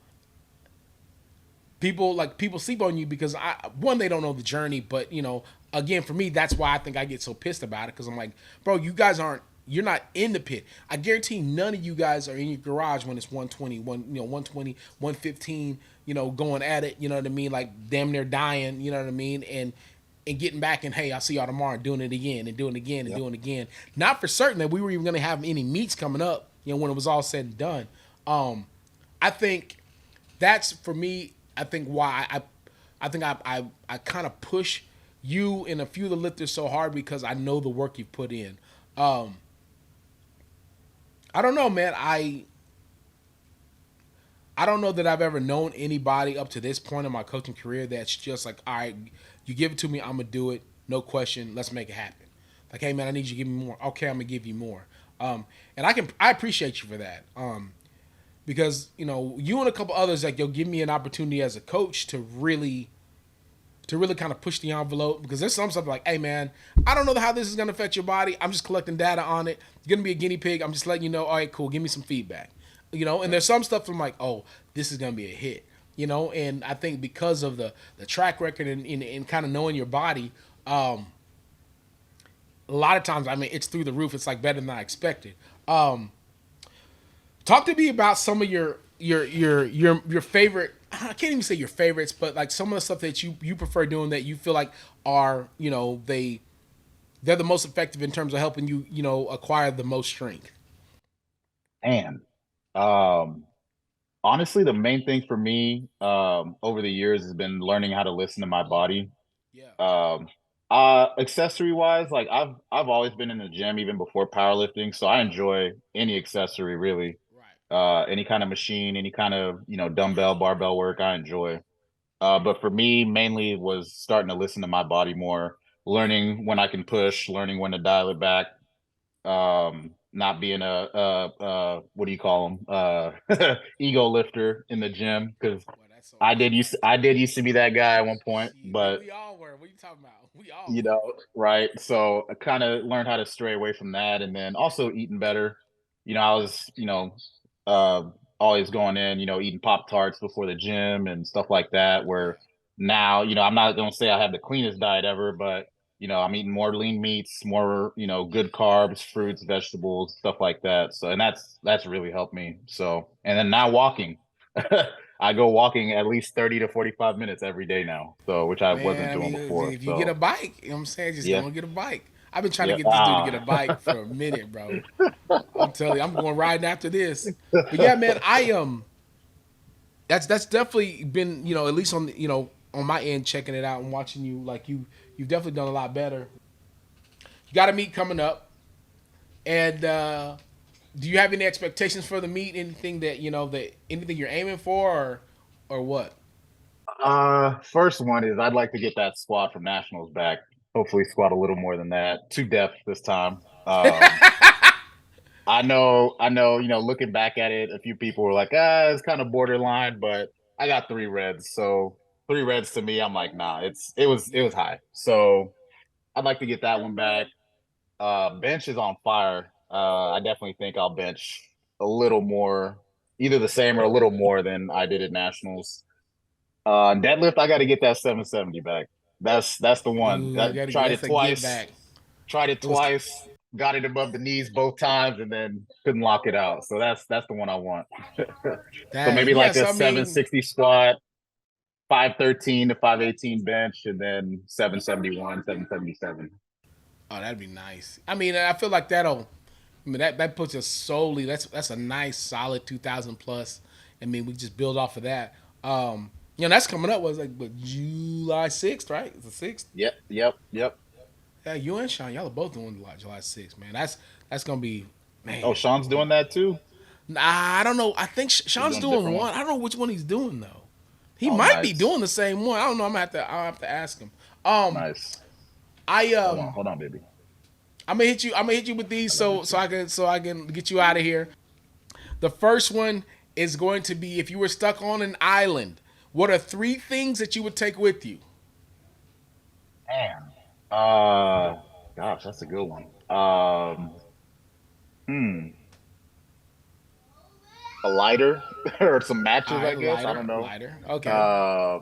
sleep on you because one, they don't know the journey, but again, for me, that's why I think I get so pissed about it because I'm like, bro, you're not in the pit. I guarantee none of you guys are in your garage when it's 120, 120, 115, going at it, you know what I mean? Like damn near dying, you know what I mean? And getting back and hey, I'll see y'all tomorrow, and doing it again and doing it again and Yep. doing it again. Not for certain that we were even gonna have any meets coming up, when it was all said and done. I think that's for me. I think why I think I kind of push you and a few of the lifters so hard because I know the work you've put in. I don't know, man. I don't know that I've ever known anybody up to this point in my coaching career that's just like, all right, you give it to me, I'm gonna do it, no question, let's make it happen. Like, hey man, I need you to give me more. Okay, I'm gonna give you more. And I appreciate you for that. Because you and a couple others like you'll give me an opportunity as a coach to really kind of push the envelope because there's some stuff like, hey man, I don't know how this is gonna affect your body. I'm just collecting data on it. You're gonna be a guinea pig. I'm just letting you know. All right, cool. Give me some feedback. And there's some stuff I'm like, oh, this is gonna be a hit. And I think because of the track record and kind of knowing your body, a lot of times, I mean, it's through the roof. It's like better than I expected. Talk to me about some of your favorite. I can't even say your favorites, but like some of the stuff that you prefer doing that you feel like are they're the most effective in terms of helping you acquire the most strength. And um, honestly, the main thing for me over the years has been learning how to listen to my body. Yeah. Um, accessory wise, like I've always been in the gym even before powerlifting, so I enjoy any accessory really. Right. Any kind of machine, any kind of dumbbell, barbell work, I enjoy. But for me, mainly was starting to listen to my body more, learning when I can push, learning when to dial it back, not being a what do you call them ego lifter in the gym because Well, that's so that's I did used to be that guy at one point, shit. but We all were. What are you talking about? We all you were. know, right? So I kind of learned how to stray away from that, and then also eating better. I was uh, always going in, eating Pop Tarts before the gym and stuff like that. Yeah. Where now, I'm not gonna say I have the cleanest diet ever, but I'm eating more lean meats, more good carbs, fruits, vegetables, stuff like that. So, and that's really helped me. So, and then now walking. I go walking at least 30 to 45 minutes every day now. So, which I Man, wasn't I doing mean, before. if you get a So, bike, what I'm saying, just go yeah. and get a bike. I've been trying to Yeah. get this dude to get a bike for a minute, bro. I'm telling you, I'm going riding after this. But yeah, man, that's definitely been at least on on my end checking it out and watching you like you've definitely done a lot better. You got a meet coming up, and do you have any expectations for the meet? Anything that anything you're aiming for, or what? First one is I'd like to get that squat from nationals back. Hopefully, squat a little more than that. To depth this time. I know. Looking back at it, a few people were like, it's kind of borderline, but I got three reds, so three reds to me, I'm like, nah, it was Yeah. high. So I'd like to get that one back. Bench is on fire. I definitely think I'll bench a little more, either the same or a little more than I did at nationals. Deadlift, I got to get that 770 back. That's the one. Ooh, I gotta get Tried it that's a get twice. back. Tried it It was twice. Got it above the knees both times, and then couldn't lock it out. So that's the one I want. So maybe like yes. a I mean, 760 squat, 513 to 518 bench, and then 771, 777. Oh, that'd be nice. I mean, I feel like that'll. I mean, that puts us solely. That's a nice solid 2,000 plus. I mean, we just build off of that. That's coming up. Was like what, July 6th, right? It's the 6th. Yep, yep, yep. Yeah, you and Sean, y'all are both doing July 6th, man. That's gonna be Oh, man. Sean's doing that too. Nah, I don't know. I think He's Sean's doing a doing different one. one. I don't know which one he's doing though. He Oh, might be nice, doing the same one. I don't know. I'll have to ask him. Um, nice. I Hold on, baby. I'm gonna hit you. I'm gonna hit you with these I love you so too. I can get you out of here. The first one is going to be if you were stuck on an island, what are three things that you would take with you? Man, gosh, that's a good one. Hmm, a lighter or some All matches, I right, guess. I lighter, don't know. lighter. Okay, Uh,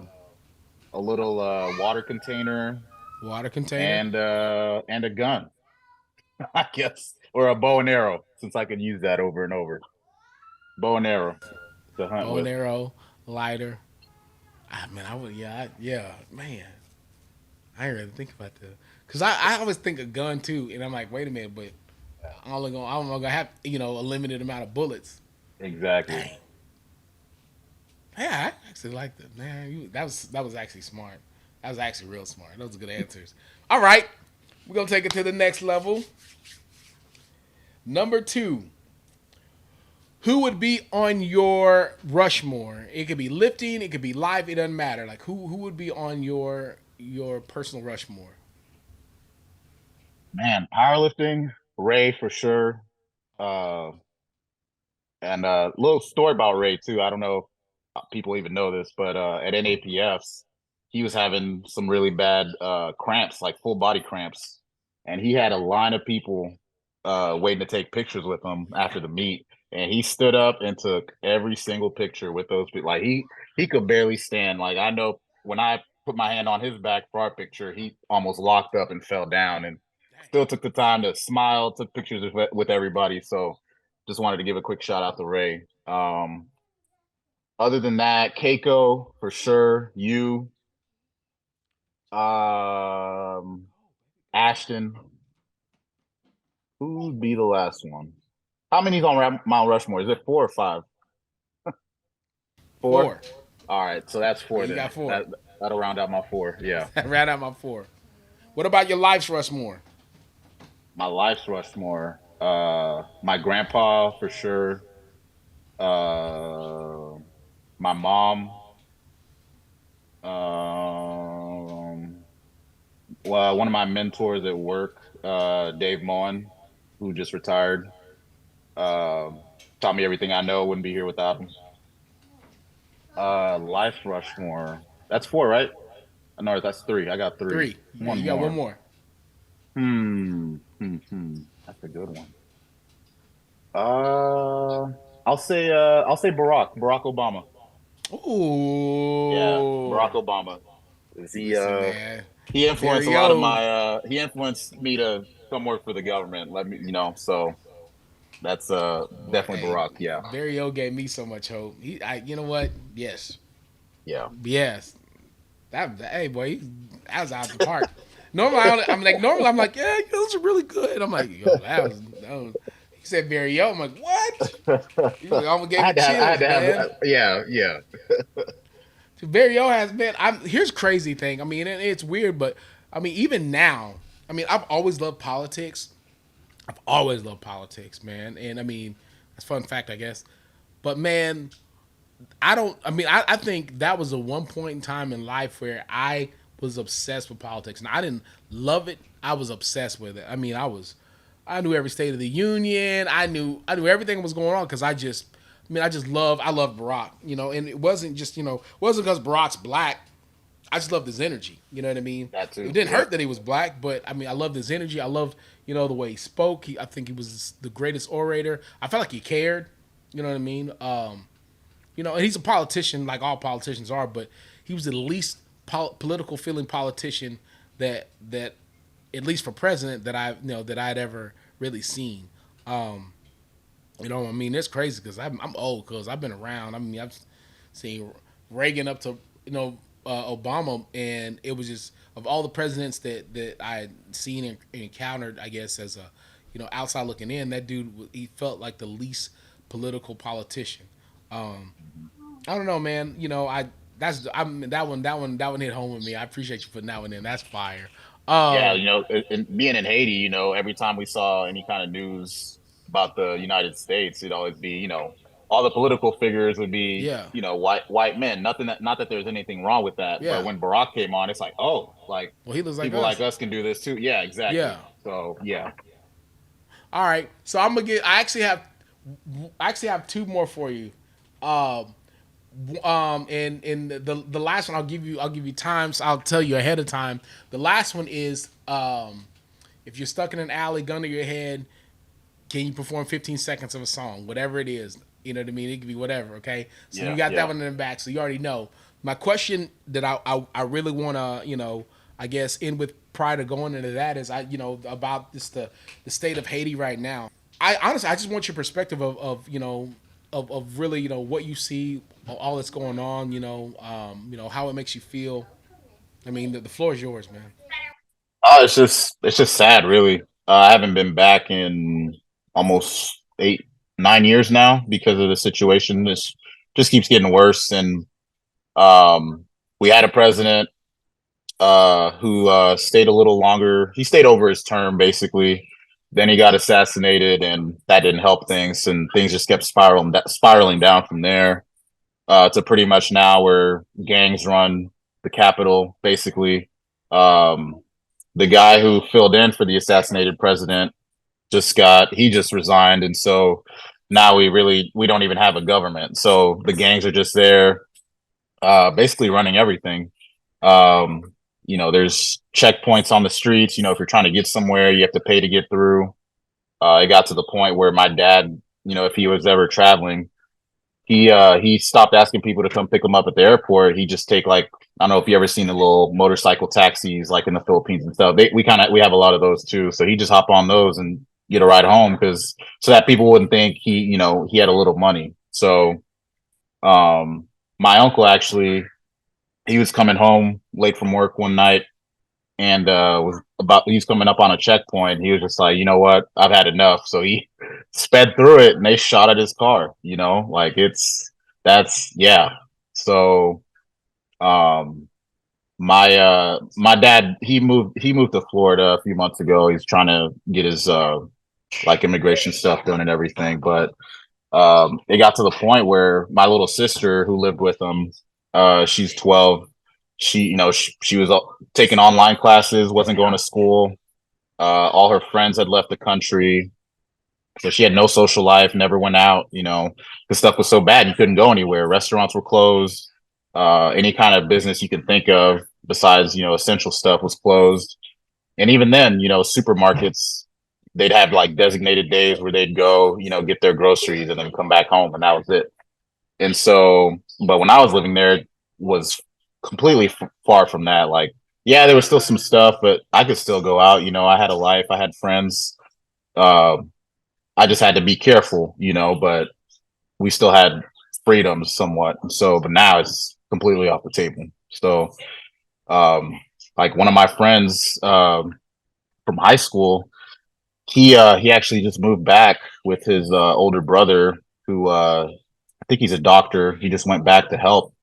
a little water container water container, and a gun, I guess, or a bow and arrow, since I can use that over and over. Bow and arrow to hunt bow and with. arrow, lighter. Ah, man, I would. Yeah, man. I didn't really think about that because I always think a gun too, and I'm like, wait a minute, but I'm only gonna have a limited amount of bullets. Exactly. Dang. Yeah, I actually like that. Man, that was actually smart. That was actually real smart. Those are good answers. All right, we're gonna take it to the next level. Number two, who would be on your Rushmore? It could be lifting, it could be live. It doesn't matter. Like who would be on your personal Rushmore? Man, powerlifting, Ray for sure. Uh, and little story about Ray too. I don't know if people even know this, but at NAPFs, he was having some really bad cramps, like full body cramps, and he had a line of people waiting to take pictures with him after the meet. And he stood up and took every single picture with those people. Like he could barely stand. Like I know when I put my hand on his back for our picture, he almost locked up and fell down, and still took the time to smile, took pictures with everybody. So just wanted to give a quick shout out to Ray. Other than that, Keiko for sure. You, um, Ashton. Who would be the last one? How many's on Mount Rushmore? Is it four or five? Four. Four. All right, so that's Yeah, four you then. got four. That'll round out my four. Yeah, Right out my four. What about your life's Rushmore? my life's Rushmore. My grandpa for sure. Uh, my mom. Um, well, one of my mentors at work, Dave Moen, who just retired, um, taught me everything I know. Wouldn't be here without him. Life Rushmore. That's four, right? No, that's three. I got three. Three. One You got one more. more. That's a good one. Uh, I'll say Barack Obama. Yeah, Barack Ooh. Obama. Is Listen, man. he influenced a lot of Barrio. my he influenced me to come work for the government. Let me so that's Boy, definitely hey, Barack. Yeah. Barrio gave me so much hope. You know what? Yes, Yeah. yes. Hey, boy, that was out the park. Normally I'm like, yeah, those are really good. I'm like, yo, that was. He said Barrio. I'm like, what? You almost gave me I had chills, to have man. yeah, yeah. Barrio has been. Here's crazy thing. I mean, it's weird, but I mean, even now, I mean, I've always loved politics. I've always loved politics, man. And I mean, that's a fun fact, I guess. But man, I don't. I mean, I think that was a one point in time in life where I was obsessed with politics, and I didn't love it. I was obsessed with it. I mean, I knew every state of the union. I knew everything that was going on because I love Barack, and it wasn't just, it wasn't because Barack's black. I just loved his energy. You know what I mean? That It too. didn't Yep. hurt that he was black, but I mean, I loved his energy. I loved, the way he spoke. I think he was the greatest orator. I felt like he cared. You know what I mean? And he's a politician, like all politicians are, but he was the least political feeling politician that at least for president that that I'd ever really seen. I mean, it's crazy because I'm old because I've been around. I mean, I've seen Reagan up to Obama, and it was just of all the presidents that I had seen and encountered, I guess as a outside looking in, that dude he felt like the least political politician. Um, I don't know, man. That one hit home with me. I appreciate you putting that one in. That's fire. Yeah, Um, and being in Haiti, every time we saw any kind of news about the United States, it'd always be, all the political figures would be, yeah, white men. Nothing that not that there's anything wrong with that, but yeah. when Barack came on, it's like, oh, like Well, he looks like people like us. us can do this too. Yeah, exactly. Yeah. So yeah. All right. So I'm gonna get. I actually have two more for you. Um, and the last one I'll give you times. I'll tell you ahead of time. The last one is if you're stuck in an alley, gun to your head, can you perform 15 seconds of a song, whatever it is? You know what I mean? It could be whatever. Okay, so you Yeah, got that yeah. one in the back, so you already know. My question that I really want to I guess end with prior to going into that is about this the state of Haiti right now. I honestly I just want your perspective of really what you see all that's going on. How it makes you feel. I mean the floor is yours, man. Oh, it's just sad, really. I haven't been back in almost 8, 9 years now because of the situation. This just keeps getting worse, and um, we had a president who stayed a little longer. He stayed over his term, basically. Then he got assassinated, and that didn't help things, and things just kept spiraling down from there to pretty much now where gangs run the capital, basically. Um, the guy who filled in for the assassinated president he just resigned, and so now we don't even have a government. So the gangs are just there, basically running everything. Um, there's checkpoints on the streets. If you're trying to get somewhere, you have to pay to get through. It got to the point where my dad, if he was ever traveling, he stopped asking people to come pick him up at the airport. He just take like, I don't know if you ever seen the little motorcycle taxis like in the Philippines and stuff. We have a lot of those too. So he just hop on those and get a ride home because so that people wouldn't think he had a little money. So um my uncle actually, he was coming home late from work one night and he's coming up on a checkpoint. He was just like, you know what, I've had enough. So he sped through it and they shot at his car, like that's yeah. So um my dad, he moved to Florida a few months ago. He's trying to get his like immigration stuff done and everything. But it got to the point where my little sister who lived with him, she's 12. She was taking online classes, wasn't going to school. All her friends had left the country, so she had no social life, never went out. The stuff was so bad you couldn't go anywhere. Restaurants were closed. Any kind of business you could think of besides essential stuff was closed. And even then, supermarkets, they'd have like designated days where they'd go, get their groceries and then come back home, and that was it. And so, but when I was living there, it was completely far from that. Like, yeah, there was still some stuff, but I could still go out. I had a life, I had friends. Uh, I just had to be careful, but we still had freedoms somewhat. So, but now it's completely off the table. So, um, like one of my friends from high school, he actually just moved back with his older brother, who I think he's a doctor. He just went back to help,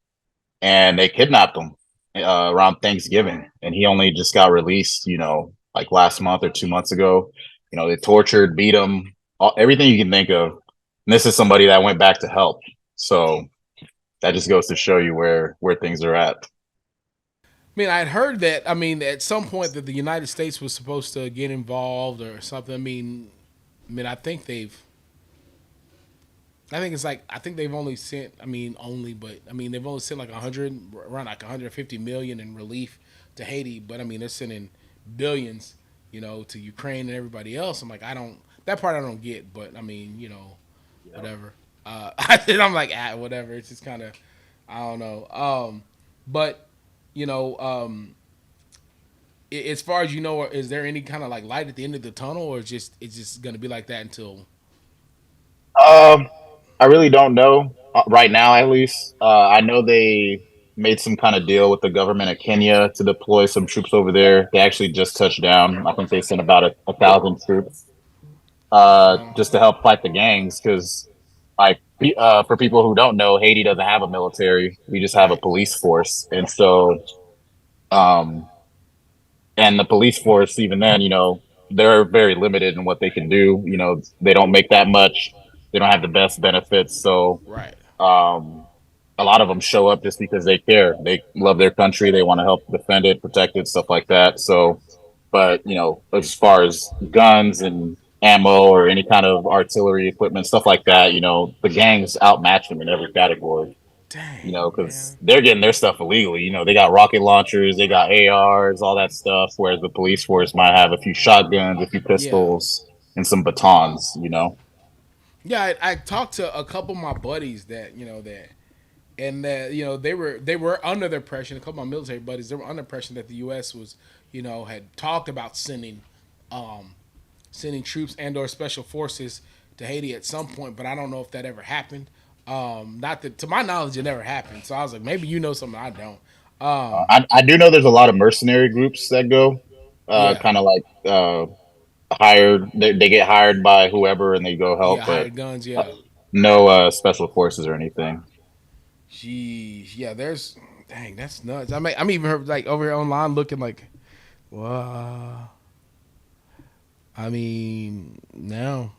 and they kidnapped him around Thanksgiving, and he only just got released, like last month or 2 months ago. They tortured, beat him, everything you can think of. And this is somebody that went back to help. So that just goes to show you where things are at. I mean, I'd heard that. I mean, at some point that the United States was supposed to get involved or something. I mean, I think it's like I think they've only sent. I mean, only, but I mean they've only sent like 100, around like 150 million in relief to Haiti. But I mean they're sending billions, to Ukraine and everybody else. I'm like, I don't that part I don't get. But I mean, Yeah. whatever. I'm like, whatever. It's just kind of I don't know. But you know, as far as you know, is there any kind of like light at the end of the tunnel, or it's just gonna be like that until? Um, I really don't know right now. At least I know they. made some kind of deal with the government of Kenya to deploy some troops over there. They actually just touched down. I think they sent about a thousand troops Well, just to help fight the gangs. Because, like, for people who don't know, Haiti doesn't have a military. We just have a right. police force, and so um, and the police force, even then, they're very limited in what they can do. They don't make that much. They don't have the best benefits, so Right. um, a lot of them show up just because they care. They love their country. They want to help defend it, protect it, stuff like that. So, but as far as guns and ammo or any kind of artillery equipment, stuff like that, the gangs outmatch them in every category. Dang, Because man. they're getting their stuff illegally. They got rocket launchers, they got ARs, all that stuff. Whereas the police force might have a few shotguns, a few Yeah. pistols, and some batons. Yeah, I talked to a couple of my buddies that that and that they were under the impression. A couple of my military buddies, they were under the impression that the U.S. was had talked about um, sending troops and or special forces to Haiti at some point, but I don't know if that ever happened. Not that to my knowledge, it never happened. So I was like, maybe you know something I don't. I do know there's a lot of mercenary groups that go, Yeah, kind of like hired. They get hired by whoever and they go help, yeah, but hired guns. uh, Yeah, no special forces or anything. jeez, yeah. Dang, that's nuts. I'm even heard, like over here online looking like, wow. I mean, no,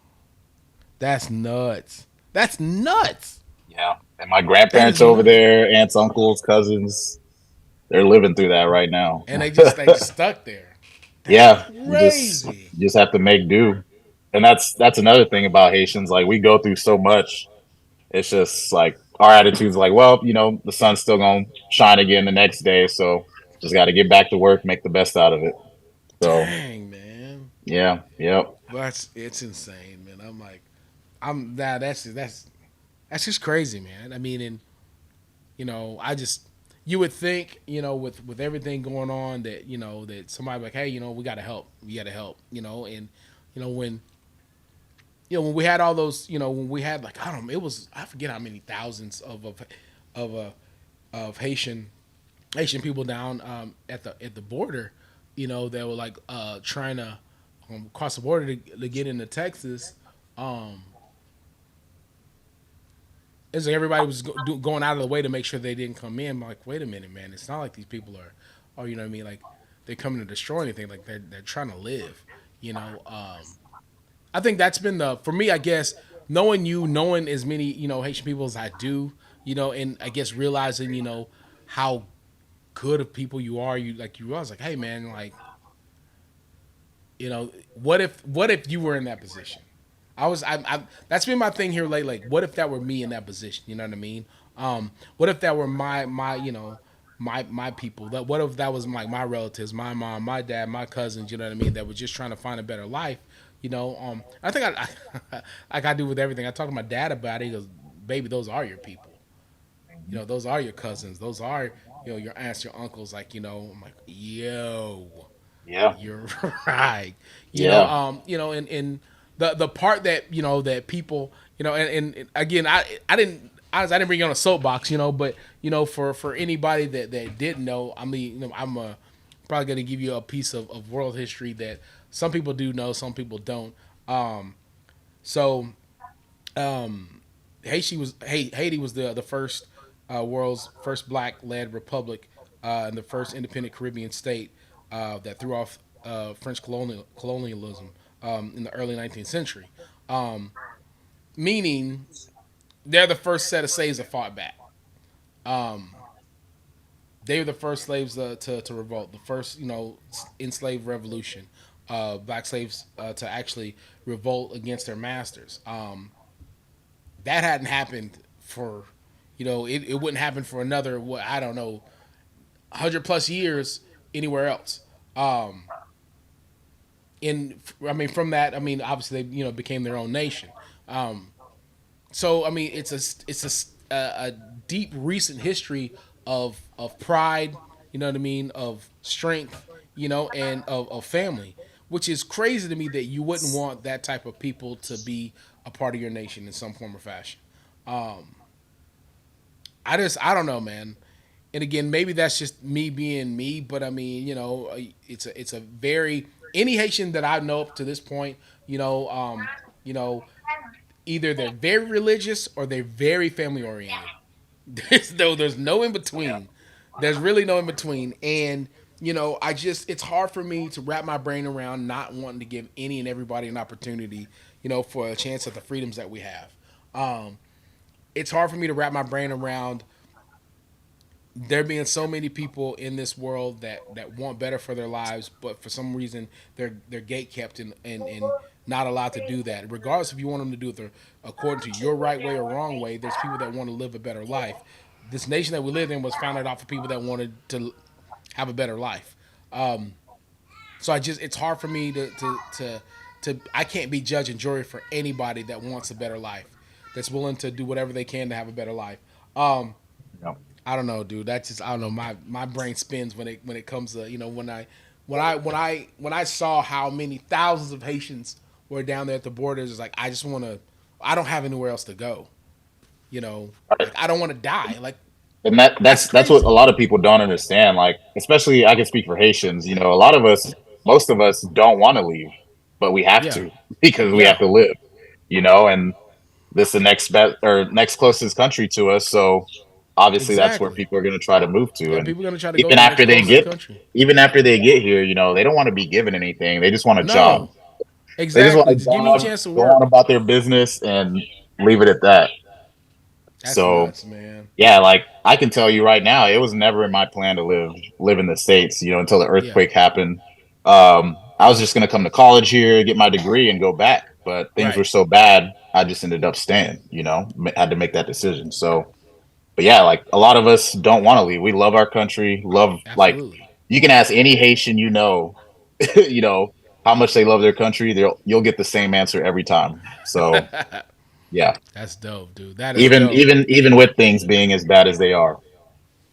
that's nuts. That's nuts. Yeah, and my That grandparents is over nuts. there, aunts, uncles, cousins, they're living through that right now. And they just stuck there. That's Yeah, you just crazy. you just have to make do. And that's another thing about Haitians. Like, we go through so much. It's just like our attitude's like, well, the sun's still gonna shine again the next day, so just got to get back to work, make the best out of it. So Dang, man. yeah, yep, But it's insane, man. I'm like, I'm nah, that's just crazy, man. I mean, and I just you would think, with everything going on that that somebody like, hey, we got to help, we got to help, and when when we had all those, when we had like I don't know, it was I forget how many thousands of Haitian people down at the border, that were like trying to cross the border to get into Texas. Um, it's like everybody was going out of the way to make sure they didn't come in. I'm like, wait a minute, man. It's not like these people are, oh, you know what I mean? Like they're coming to destroy anything. Like they're trying to live. You know. I think that's been the for me. I guess knowing as many Haitian people as I do, and I guess realizing how good of people you are. You realize like, hey man, like what if you were in that position? I that's been my thing here lately. Like, what if that were me in that position? You know what I mean? What if that were my my people? That what if that was like my relatives, my mom, my dad, my cousins? You know what I mean? That were just trying to find a better life. I think like I do with everything. I talk to my dad about it. He goes, "Baby, those are your people. Those are your cousins. Those are your aunts, your uncles. Like I'm like, yo." yeah, You're right. yeah, And the part that that people and again I didn't bring you on a soapbox, but for anybody that didn't know, I mean, I'm probably gonna give you a piece of world history that some people do know, some people don't. So Haiti was the first world's first black led republic and the first independent Caribbean state that threw off French colonialism in the early 19th century. Meaning they're the first set of slaves that fought back. They were the first slaves to revolt, the first enslaved revolution. Black slaves to actually revolt against their masters. That hadn't happened for it wouldn't happen for another what I don't know 100 plus years anywhere else. In I mean from that I mean obviously they became their own nation. So I mean it's a deep recent history of pride, you know what I mean, of strength, and of family, which is crazy to me that you wouldn't want that type of people to be a part of your nation in some form or fashion. I don't know, man. and again, maybe that's just me being me, but I mean, it's a very any Haitian that I know up to this point, you know, you know, either they're very religious or they're very family oriented. There's no in between. There's really no in between, and I just it's hard for me to wrap my brain around not wanting to give any and everybody an opportunity, for a chance at the freedoms that we have. Um, it's hard for me to wrap my brain around there being so many people in this world that want better for their lives, but for some reason they're gate kept and not allowed to do that. Regardless if you want them to do it according to your right way or wrong way, there's people that want to live a better life. This nation that we live in was founded off of people that wanted to have a better life. Um, so it's hard for me to I can't be judge and jury for anybody that wants a better life, that's willing to do whatever they can to have a better life. Um, Yeah. I don't know, dude. That's just I don't know. My brain spins when it comes to when I saw how many thousands of Haitians were down there at the borders. It's like I just want to. I don't have anywhere else to go. Right. Like I don't want to die. Like And that that's that's what a crazy. lot of people don't understand. Like, especially I can speak for Haitians. A lot of us, most of us, don't want to leave, but we have Yeah, to because we have yeah, to live. And this is the next best or next closest country to us. So obviously, that's where exactly. people are going to try to move to. Yeah, And people are gonna try to go to even the next after they closest get, country. even after they get here, they don't want to be given anything. They just want a job. No, They just want exactly. a Just give me a job, chance to go on work. about their business, and leave it at that. That's So nuts, man. yeah, like I can tell you right now, it was never in my plan to live in the States, until the Yeah, earthquake happened. I was just gonna come to college here, get my degree, and go back. But things were right. so bad, I just ended up staying, had to make that decision. So, but yeah, like a lot of us don't want to leave. We love our country, love like Absolutely. you can ask any Haitian you know, how much they love their country, you'll get the same answer every time. So yeah. That's dope, dude. That is Even dope. even even with things being as bad as they are.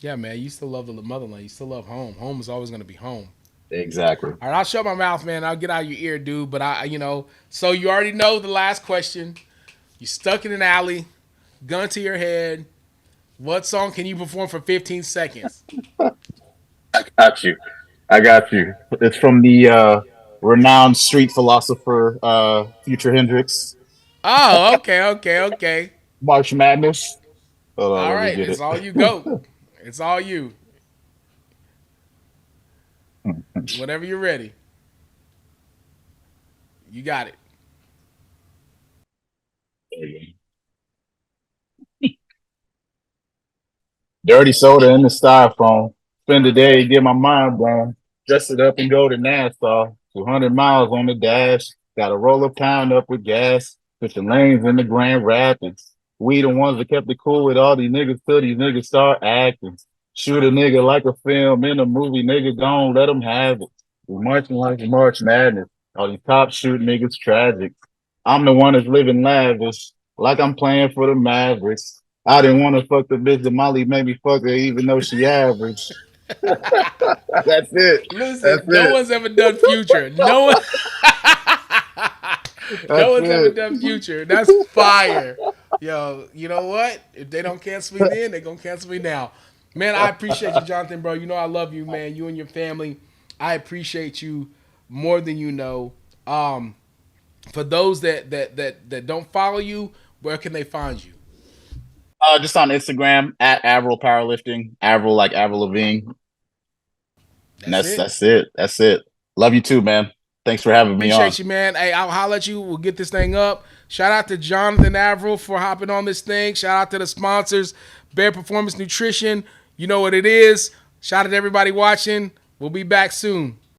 Yeah, man. You still love the motherland. You still love home. Home is always gonna be home. Exactly. All right, I'll shut my mouth, man. I'll get out of your ear, dude. But so you already know the last question. You stuck in an alley, gun to your head. What song can you perform for 15 seconds? Got you. I got you. It's from the renowned street philosopher Future Hendrix, Oh, okay, okay, okay. March Madness. Hold on, All let me right, get it's it. all you go. It's all you. Whenever you're ready, you got it. Dirty soda in the styrofoam. Spend the day, get my mind blown. Dress it up and go to Nassau. 200 miles on the dash. Got to roll a pound up with gas. Switching lanes in the Grand Rapids. We the ones that kept it cool with all these niggas till these niggas start acting. Shoot a nigga like a film in a movie, nigga gon' let them have it. We marching like a March Madness. All these top shoot niggas tragic. I'm the one that's living lavish, like I'm playing for the Mavericks. I didn't want to fuck the bitch that Molly made me fuck her, even though she average. That's it. Listen, That's no it. one's ever done Future. No one. No That's one's ever it. done Future. That's fire. Yo, you know what? If they don't cancel me then, they gonna cancel me now. Man, I appreciate you, Jonathan, bro. You know I love you, man. You and your family. I appreciate you more than you know. Um, for those that don't follow you, where can they find you? Just on Instagram at Avril Powerlifting, Avril like Avril Lavigne, and That's that's it. that's it. That's it. Love you too, man. Thanks for having me on. Appreciate you, man. Hey, I'll holler at you. We'll get this thing up. Shout out to Jonathan Avril for hopping on this thing. Shout out to the sponsors, Bear Performance Nutrition. You know what it is. Shout out to everybody watching. We'll be back soon.